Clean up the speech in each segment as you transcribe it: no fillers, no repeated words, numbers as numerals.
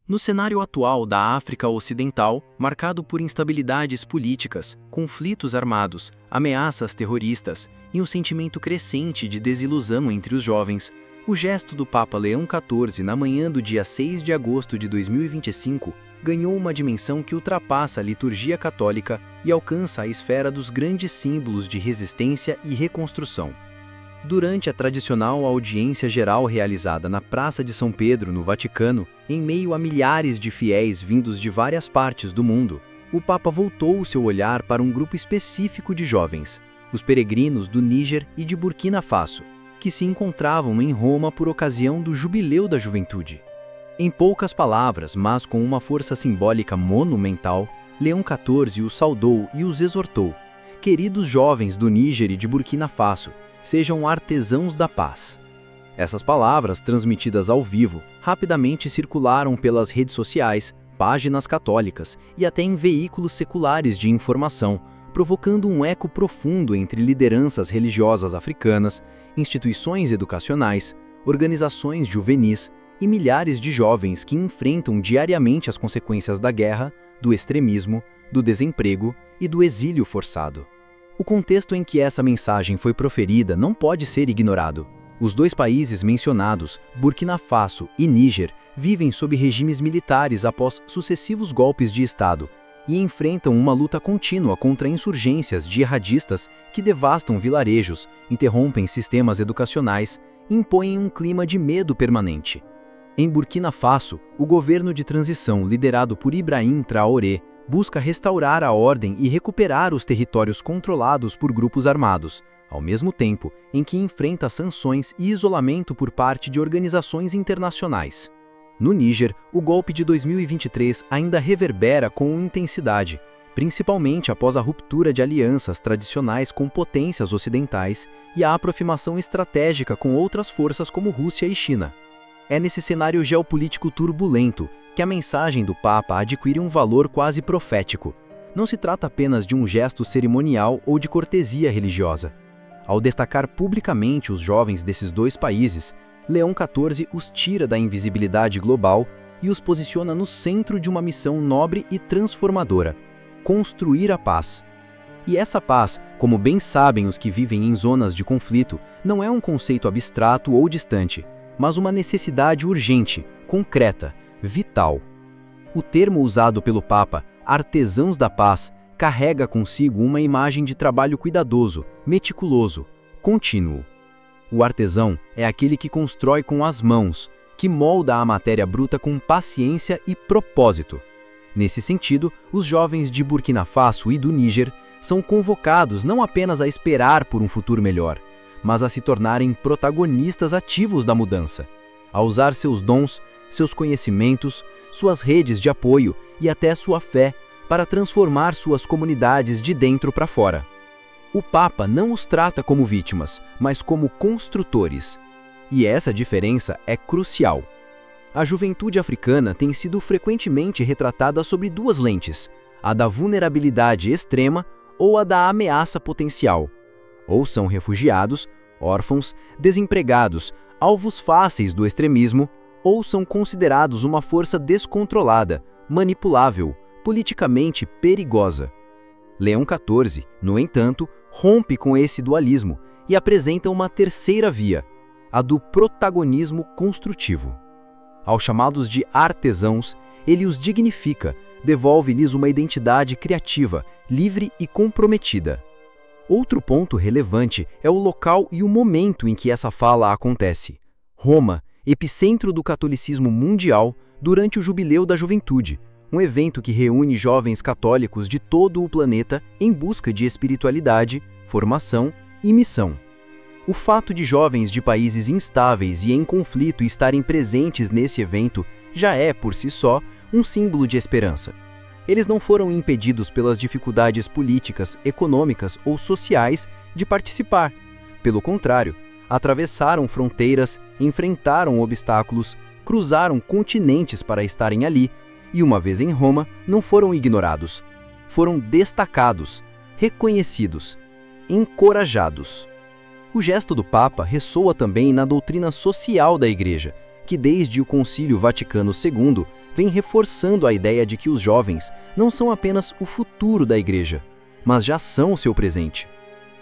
No cenário atual da África Ocidental, marcado por instabilidades políticas, conflitos armados, ameaças terroristas e um sentimento crescente de desilusão entre os jovens, o gesto do Papa Leão XIV na manhã do dia 6 de agosto de 2025 ganhou uma dimensão que ultrapassa a liturgia católica e alcança a esfera dos grandes símbolos de resistência e reconstrução. Durante a tradicional audiência geral realizada na Praça de São Pedro, no Vaticano, em meio a milhares de fiéis vindos de várias partes do mundo, o Papa voltou o seu olhar para um grupo específico de jovens, os peregrinos do Níger e de Burkina Faso, que se encontravam em Roma por ocasião do Jubileu da Juventude. Em poucas palavras, mas com uma força simbólica monumental, Leão XIV os saudou e os exortou: queridos jovens do Níger e de Burkina Faso, sejam artesãos da paz. Essas palavras, transmitidas ao vivo, rapidamente circularam pelas redes sociais, páginas católicas e até em veículos seculares de informação, provocando um eco profundo entre lideranças religiosas africanas, instituições educacionais, organizações juvenis e milhares de jovens que enfrentam diariamente as consequências da guerra, do extremismo, do desemprego e do exílio forçado. O contexto em que essa mensagem foi proferida não pode ser ignorado. Os dois países mencionados, Burkina Faso e Níger, vivem sob regimes militares após sucessivos golpes de Estado e enfrentam uma luta contínua contra insurgências jihadistas que devastam vilarejos, interrompem sistemas educacionais e impõem um clima de medo permanente. Em Burkina Faso, o governo de transição liderado por Ibrahim Traoré busca restaurar a ordem e recuperar os territórios controlados por grupos armados, ao mesmo tempo em que enfrenta sanções e isolamento por parte de organizações internacionais. No Níger, o golpe de 2023 ainda reverbera com intensidade, principalmente após a ruptura de alianças tradicionais com potências ocidentais e a aproximação estratégica com outras forças como Rússia e China. É nesse cenário geopolítico turbulento que a mensagem do Papa adquire um valor quase profético. Não se trata apenas de um gesto cerimonial ou de cortesia religiosa. Ao destacar publicamente os jovens desses dois países, Leão XIV os tira da invisibilidade global e os posiciona no centro de uma missão nobre e transformadora: construir a paz. E essa paz, como bem sabem os que vivem em zonas de conflito, não é um conceito abstrato ou distante, mas uma necessidade urgente, concreta, vital. O termo usado pelo Papa, artesãos da paz, carrega consigo uma imagem de trabalho cuidadoso, meticuloso, contínuo. O artesão é aquele que constrói com as mãos, que molda a matéria bruta com paciência e propósito. Nesse sentido, os jovens de Burkina Faso e do Níger são convocados não apenas a esperar por um futuro melhor, mas a se tornarem protagonistas ativos da mudança, a usar seus dons, seus conhecimentos, suas redes de apoio e até sua fé para transformar suas comunidades de dentro para fora. O Papa não os trata como vítimas, mas como construtores. E essa diferença é crucial. A juventude africana tem sido frequentemente retratada sob duas lentes: a da vulnerabilidade extrema ou a da ameaça potencial. Ou são refugiados, órfãos, desempregados, alvos fáceis do extremismo, ou são considerados uma força descontrolada, manipulável, politicamente perigosa. Leão XIV, no entanto, rompe com esse dualismo e apresenta uma terceira via, a do protagonismo construtivo. Aos chamados de artesãos, ele os dignifica, devolve-lhes uma identidade criativa, livre e comprometida. Outro ponto relevante é o local e o momento em que essa fala acontece. Roma, epicentro do catolicismo mundial, durante o Jubileu da Juventude, um evento que reúne jovens católicos de todo o planeta em busca de espiritualidade, formação e missão. O fato de jovens de países instáveis e em conflito estarem presentes nesse evento já é, por si só, um símbolo de esperança. Eles não foram impedidos pelas dificuldades políticas, econômicas ou sociais de participar. Pelo contrário, atravessaram fronteiras, enfrentaram obstáculos, cruzaram continentes para estarem ali e, uma vez em Roma, não foram ignorados. Foram destacados, reconhecidos, encorajados. O gesto do Papa ressoa também na doutrina social da Igreja, que desde o Concílio Vaticano II vem reforçando a ideia de que os jovens não são apenas o futuro da Igreja, mas já são o seu presente.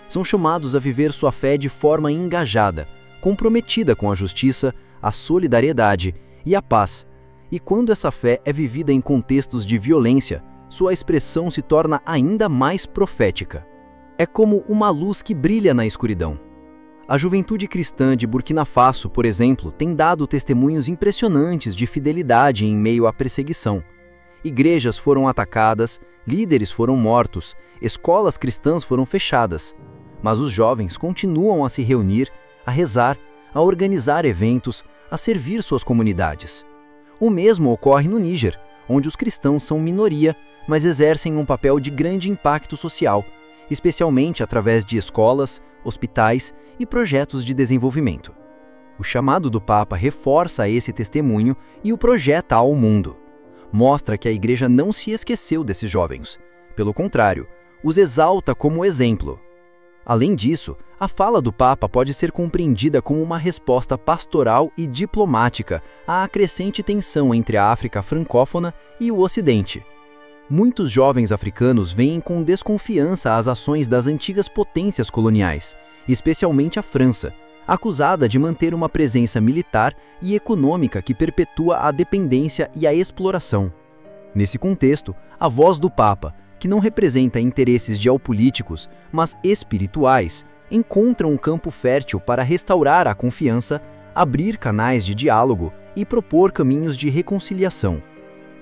São chamados a viver sua fé de forma engajada, comprometida com a justiça, a solidariedade e a paz. E quando essa fé é vivida em contextos de violência, sua expressão se torna ainda mais profética. É como uma luz que brilha na escuridão. A juventude cristã de Burkina Faso, por exemplo, tem dado testemunhos impressionantes de fidelidade em meio à perseguição. Igrejas foram atacadas, líderes foram mortos, escolas cristãs foram fechadas. Mas os jovens continuam a se reunir, a rezar, a organizar eventos, a servir suas comunidades. O mesmo ocorre no Níger, onde os cristãos são minoria, mas exercem um papel de grande impacto social, especialmente através de escolas, hospitais e projetos de desenvolvimento. O chamado do Papa reforça esse testemunho e o projeta ao mundo. Mostra que a Igreja não se esqueceu desses jovens. Pelo contrário, os exalta como exemplo. Além disso, a fala do Papa pode ser compreendida como uma resposta pastoral e diplomática à crescente tensão entre a África francófona e o Ocidente. Muitos jovens africanos veem com desconfiança as ações das antigas potências coloniais, especialmente a França, acusada de manter uma presença militar e econômica que perpetua a dependência e a exploração. Nesse contexto, a voz do Papa, que não representa interesses geopolíticos, mas espirituais, encontra um campo fértil para restaurar a confiança, abrir canais de diálogo e propor caminhos de reconciliação.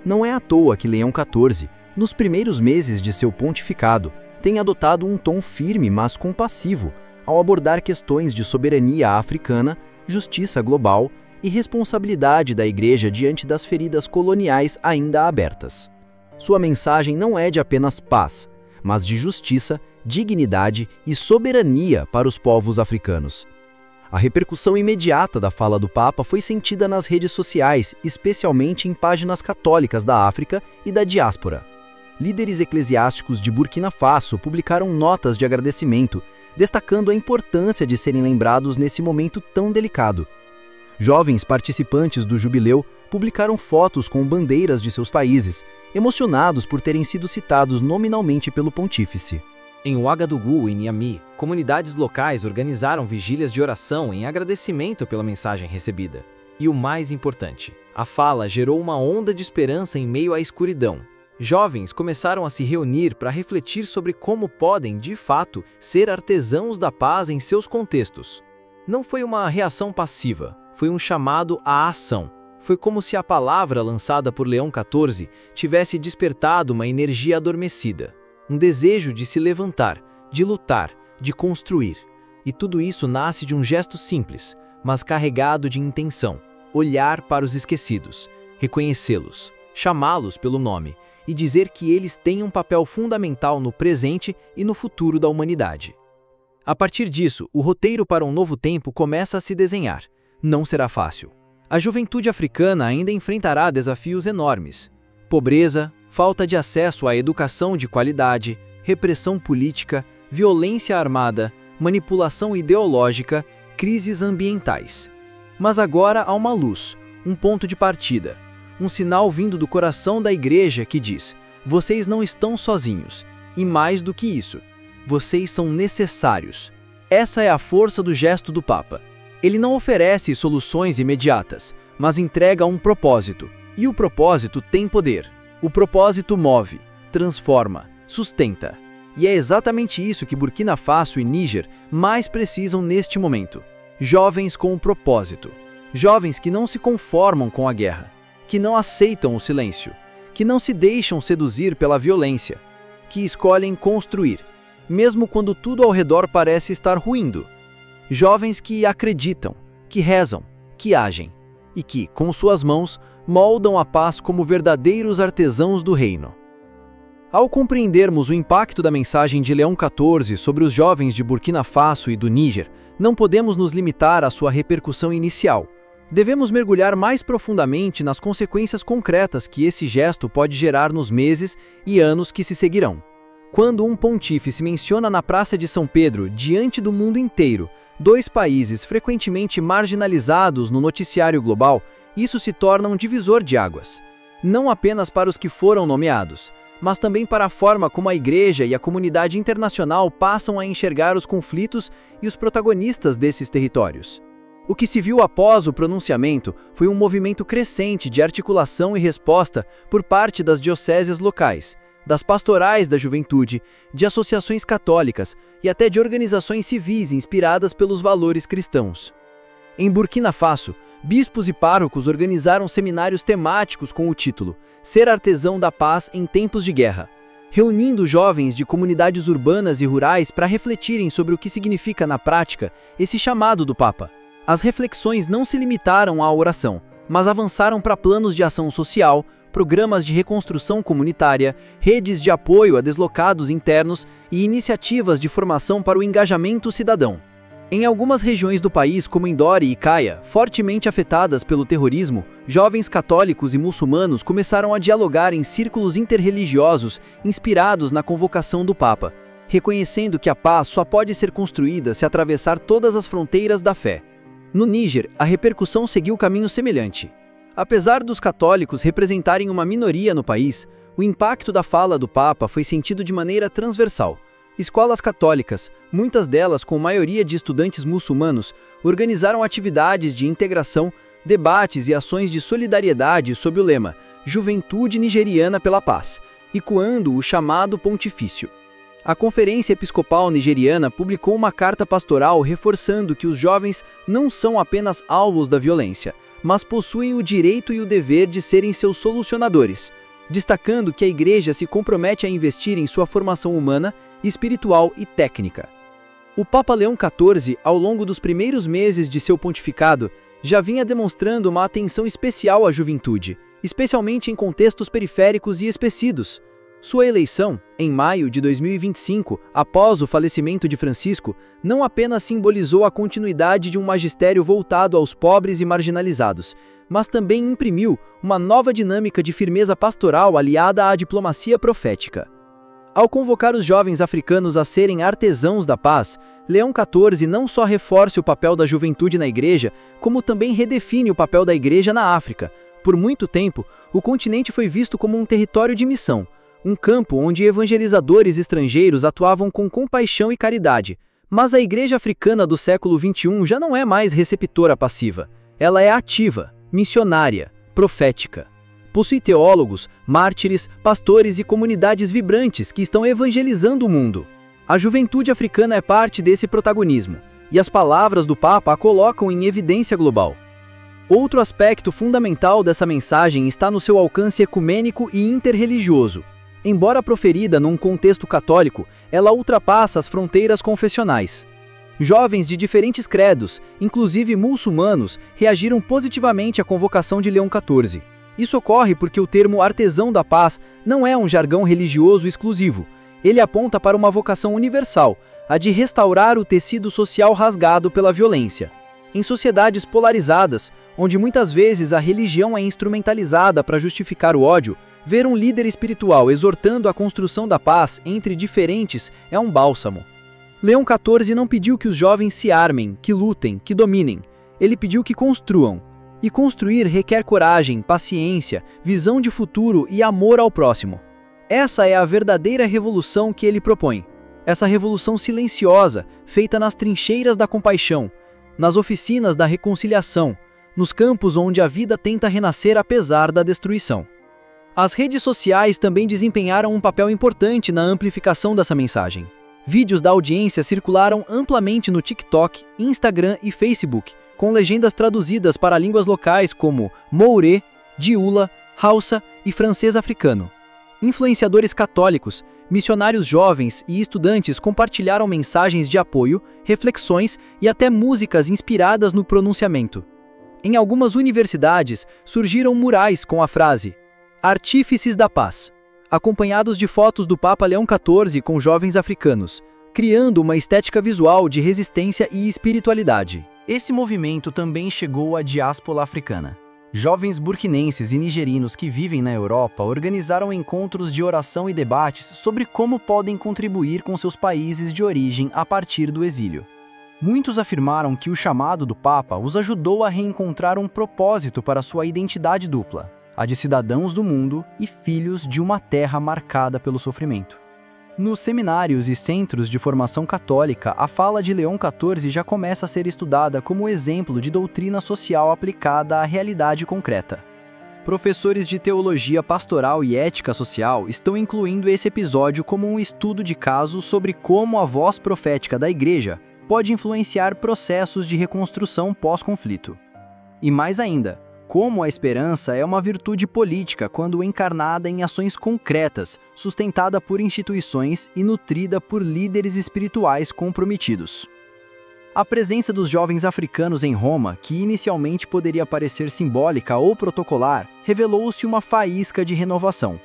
Não é à toa que Leão XIV, nos primeiros meses de seu pontificado, tem adotado um tom firme mas compassivo ao abordar questões de soberania africana, justiça global e responsabilidade da Igreja diante das feridas coloniais ainda abertas. Sua mensagem não é de apenas paz, mas de justiça, dignidade e soberania para os povos africanos. A repercussão imediata da fala do Papa foi sentida nas redes sociais, especialmente em páginas católicas da África e da diáspora. Líderes eclesiásticos de Burkina Faso publicaram notas de agradecimento, destacando a importância de serem lembrados nesse momento tão delicado. Jovens participantes do jubileu publicaram fotos com bandeiras de seus países, emocionados por terem sido citados nominalmente pelo pontífice. Em Ouagadougou e Niamey, comunidades locais organizaram vigílias de oração em agradecimento pela mensagem recebida. E o mais importante, a fala gerou uma onda de esperança em meio à escuridão. Jovens começaram a se reunir para refletir sobre como podem, de fato, ser artesãos da paz em seus contextos. Não foi uma reação passiva, foi um chamado à ação. Foi como se a palavra lançada por Leão XIV tivesse despertado uma energia adormecida. Um desejo de se levantar, de lutar, de construir. E tudo isso nasce de um gesto simples, mas carregado de intenção. Olhar para os esquecidos, reconhecê-los, chamá-los pelo nome e dizer que eles têm um papel fundamental no presente e no futuro da humanidade. A partir disso, o roteiro para um novo tempo começa a se desenhar. Não será fácil. A juventude africana ainda enfrentará desafios enormes. Pobreza, falta de acesso à educação de qualidade, repressão política, violência armada, manipulação ideológica, crises ambientais. Mas agora há uma luz, um ponto de partida, um sinal vindo do coração da Igreja que diz: vocês não estão sozinhos, e mais do que isso, vocês são necessários. Essa é a força do gesto do Papa. Ele não oferece soluções imediatas, mas entrega um propósito, e o propósito tem poder. O propósito move, transforma, sustenta. E é exatamente isso que Burkina Faso e Níger mais precisam neste momento. Jovens com um propósito. Jovens que não se conformam com a guerra, que não aceitam o silêncio, que não se deixam seduzir pela violência, que escolhem construir, mesmo quando tudo ao redor parece estar ruindo. Jovens que acreditam, que rezam, que agem e que, com suas mãos, moldam a paz como verdadeiros artesãos do reino. Ao compreendermos o impacto da mensagem de Leão XIV sobre os jovens de Burkina Faso e do Níger, não podemos nos limitar à sua repercussão inicial. Devemos mergulhar mais profundamente nas consequências concretas que esse gesto pode gerar nos meses e anos que se seguirão. Quando um pontífice menciona na Praça de São Pedro, diante do mundo inteiro, dois países frequentemente marginalizados no noticiário global, isso se torna um divisor de águas. Não apenas para os que foram nomeados, mas também para a forma como a Igreja e a comunidade internacional passam a enxergar os conflitos e os protagonistas desses territórios. O que se viu após o pronunciamento foi um movimento crescente de articulação e resposta por parte das dioceses locais, das pastorais da juventude, de associações católicas e até de organizações civis inspiradas pelos valores cristãos. Em Burkina Faso, bispos e párocos organizaram seminários temáticos com o título Ser Artesão da Paz em Tempos de Guerra, reunindo jovens de comunidades urbanas e rurais para refletirem sobre o que significa na prática esse chamado do Papa. As reflexões não se limitaram à oração, mas avançaram para planos de ação social, programas de reconstrução comunitária, redes de apoio a deslocados internos e iniciativas de formação para o engajamento cidadão. Em algumas regiões do país, como Indore e Kaya, fortemente afetadas pelo terrorismo, jovens católicos e muçulmanos começaram a dialogar em círculos interreligiosos inspirados na convocação do Papa, reconhecendo que a paz só pode ser construída se atravessar todas as fronteiras da fé. No Níger, a repercussão seguiu caminho semelhante. Apesar dos católicos representarem uma minoria no país, o impacto da fala do Papa foi sentido de maneira transversal. Escolas católicas, muitas delas com maioria de estudantes muçulmanos, organizaram atividades de integração, debates e ações de solidariedade sob o lema Juventude Nigeriana pela Paz, ecoando o chamado pontifício. A Conferência Episcopal Nigeriana publicou uma carta pastoral reforçando que os jovens não são apenas alvos da violência, mas possuem o direito e o dever de serem seus solucionadores, destacando que a Igreja se compromete a investir em sua formação humana, espiritual e técnica. O Papa Leão XIV, ao longo dos primeiros meses de seu pontificado, já vinha demonstrando uma atenção especial à juventude, especialmente em contextos periféricos e esquecidos. Sua eleição, em maio de 2025, após o falecimento de Francisco, não apenas simbolizou a continuidade de um magistério voltado aos pobres e marginalizados, mas também imprimiu uma nova dinâmica de firmeza pastoral aliada à diplomacia profética. Ao convocar os jovens africanos a serem artesãos da paz, Leão XIV não só reforça o papel da juventude na Igreja, como também redefine o papel da Igreja na África. Por muito tempo, o continente foi visto como um território de missão, um campo onde evangelizadores estrangeiros atuavam com compaixão e caridade. Mas a Igreja africana do século XXI já não é mais receptora passiva. Ela é ativa, missionária, profética. Possui teólogos, mártires, pastores e comunidades vibrantes que estão evangelizando o mundo. A juventude africana é parte desse protagonismo, e as palavras do Papa a colocam em evidência global. Outro aspecto fundamental dessa mensagem está no seu alcance ecumênico e interreligioso. Embora proferida num contexto católico, ela ultrapassa as fronteiras confessionais. Jovens de diferentes credos, inclusive muçulmanos, reagiram positivamente à convocação de Leão XIV. Isso ocorre porque o termo artesão da paz não é um jargão religioso exclusivo. Ele aponta para uma vocação universal, a de restaurar o tecido social rasgado pela violência. Em sociedades polarizadas, onde muitas vezes a religião é instrumentalizada para justificar o ódio, ver um líder espiritual exortando a construção da paz entre diferentes é um bálsamo. Leão XIV não pediu que os jovens se armem, que lutem, que dominem. Ele pediu que construam. E construir requer coragem, paciência, visão de futuro e amor ao próximo. Essa é a verdadeira revolução que ele propõe. Essa revolução silenciosa, feita nas trincheiras da compaixão, nas oficinas da reconciliação, nos campos onde a vida tenta renascer apesar da destruição. As redes sociais também desempenharam um papel importante na amplificação dessa mensagem. Vídeos da audiência circularam amplamente no TikTok, Instagram e Facebook, com legendas traduzidas para línguas locais como Mouré, Dioula, Hausa e francês africano. Influenciadores católicos, missionários jovens e estudantes compartilharam mensagens de apoio, reflexões e até músicas inspiradas no pronunciamento. Em algumas universidades, surgiram murais com a frase Artífices da Paz, acompanhados de fotos do Papa Leão XIV com jovens africanos, criando uma estética visual de resistência e espiritualidade. Esse movimento também chegou à diáspora africana. Jovens burkinenses e nigerinos que vivem na Europa organizaram encontros de oração e debates sobre como podem contribuir com seus países de origem a partir do exílio. Muitos afirmaram que o chamado do Papa os ajudou a reencontrar um propósito para sua identidade dupla, a de cidadãos do mundo e filhos de uma terra marcada pelo sofrimento. Nos seminários e centros de formação católica, a fala de Leão XIV já começa a ser estudada como exemplo de doutrina social aplicada à realidade concreta. Professores de teologia pastoral e ética social estão incluindo esse episódio como um estudo de caso sobre como a voz profética da Igreja pode influenciar processos de reconstrução pós-conflito. E mais ainda, como a esperança é uma virtude política quando encarnada em ações concretas, sustentada por instituições e nutrida por líderes espirituais comprometidos. A presença dos jovens africanos em Roma, que inicialmente poderia parecer simbólica ou protocolar, revelou-se uma faísca de renovação.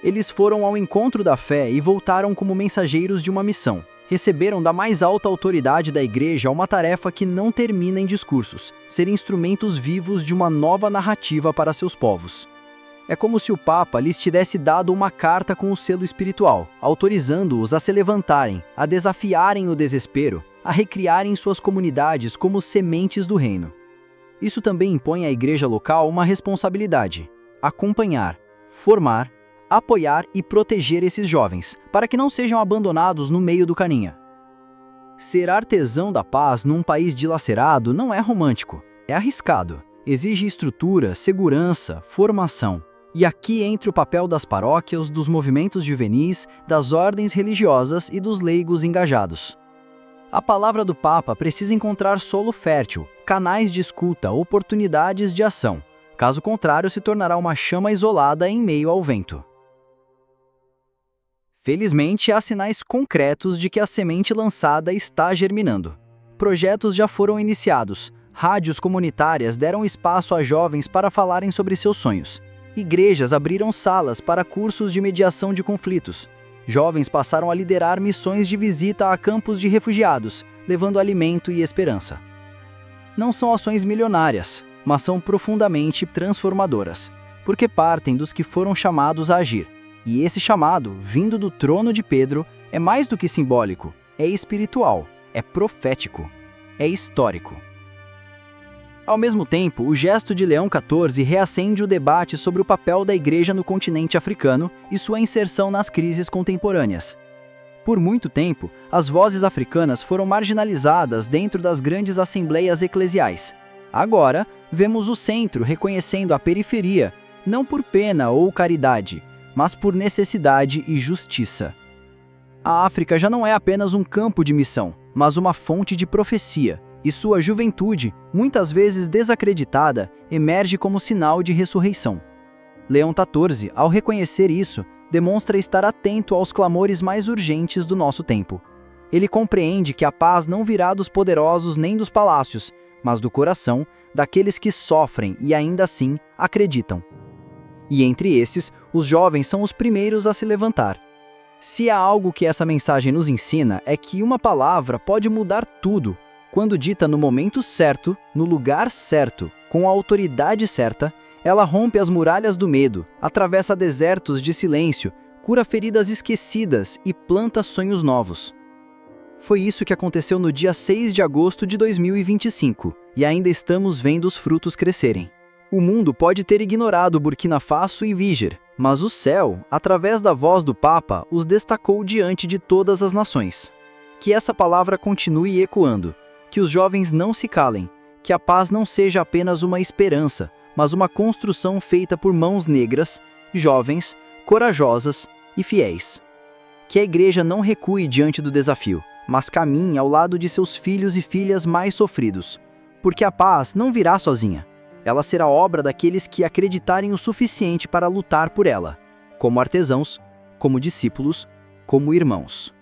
Eles foram ao encontro da fé e voltaram como mensageiros de uma missão. Receberam da mais alta autoridade da Igreja uma tarefa que não termina em discursos, ser instrumentos vivos de uma nova narrativa para seus povos. É como se o Papa lhes tivesse dado uma carta com o selo espiritual, autorizando-os a se levantarem, a desafiarem o desespero, a recriarem suas comunidades como sementes do reino. Isso também impõe à igreja local uma responsabilidade: acompanhar, formar, apoiar e proteger esses jovens, para que não sejam abandonados no meio do caminho. Ser artesão da paz num país dilacerado não é romântico, é arriscado. Exige estrutura, segurança, formação. E aqui entra o papel das paróquias, dos movimentos juvenis, das ordens religiosas e dos leigos engajados. A palavra do Papa precisa encontrar solo fértil, canais de escuta, oportunidades de ação. Caso contrário, se tornará uma chama isolada em meio ao vento. Felizmente, há sinais concretos de que a semente lançada está germinando. Projetos já foram iniciados. Rádios comunitárias deram espaço a jovens para falarem sobre seus sonhos. Igrejas abriram salas para cursos de mediação de conflitos. Jovens passaram a liderar missões de visita a campos de refugiados, levando alimento e esperança. Não são ações milionárias, mas são profundamente transformadoras, porque partem dos que foram chamados a agir. E esse chamado, vindo do trono de Pedro, é mais do que simbólico, é espiritual, é profético, é histórico. Ao mesmo tempo, o gesto de Leão XIV reacende o debate sobre o papel da Igreja no continente africano e sua inserção nas crises contemporâneas. Por muito tempo, as vozes africanas foram marginalizadas dentro das grandes assembleias eclesiais. Agora, vemos o centro reconhecendo a periferia, não por pena ou caridade, mas por necessidade e justiça. A África já não é apenas um campo de missão, mas uma fonte de profecia. E sua juventude, muitas vezes desacreditada, emerge como sinal de ressurreição. Leão XIV, ao reconhecer isso, demonstra estar atento aos clamores mais urgentes do nosso tempo. Ele compreende que a paz não virá dos poderosos nem dos palácios, mas do coração daqueles que sofrem e ainda assim acreditam. E entre esses, os jovens são os primeiros a se levantar. Se há algo que essa mensagem nos ensina é que uma palavra pode mudar tudo, quando dita no momento certo, no lugar certo, com a autoridade certa, ela rompe as muralhas do medo, atravessa desertos de silêncio, cura feridas esquecidas e planta sonhos novos. Foi isso que aconteceu no dia 6 de agosto de 2025, e ainda estamos vendo os frutos crescerem. O mundo pode ter ignorado Burkina Faso e Níger, mas o céu, através da voz do Papa, os destacou diante de todas as nações. Que essa palavra continue ecoando. Que os jovens não se calem, que a paz não seja apenas uma esperança, mas uma construção feita por mãos negras, jovens, corajosas e fiéis. Que a Igreja não recue diante do desafio, mas caminhe ao lado de seus filhos e filhas mais sofridos, porque a paz não virá sozinha. Ela será obra daqueles que acreditarem o suficiente para lutar por ela, como artesãos, como discípulos, como irmãos.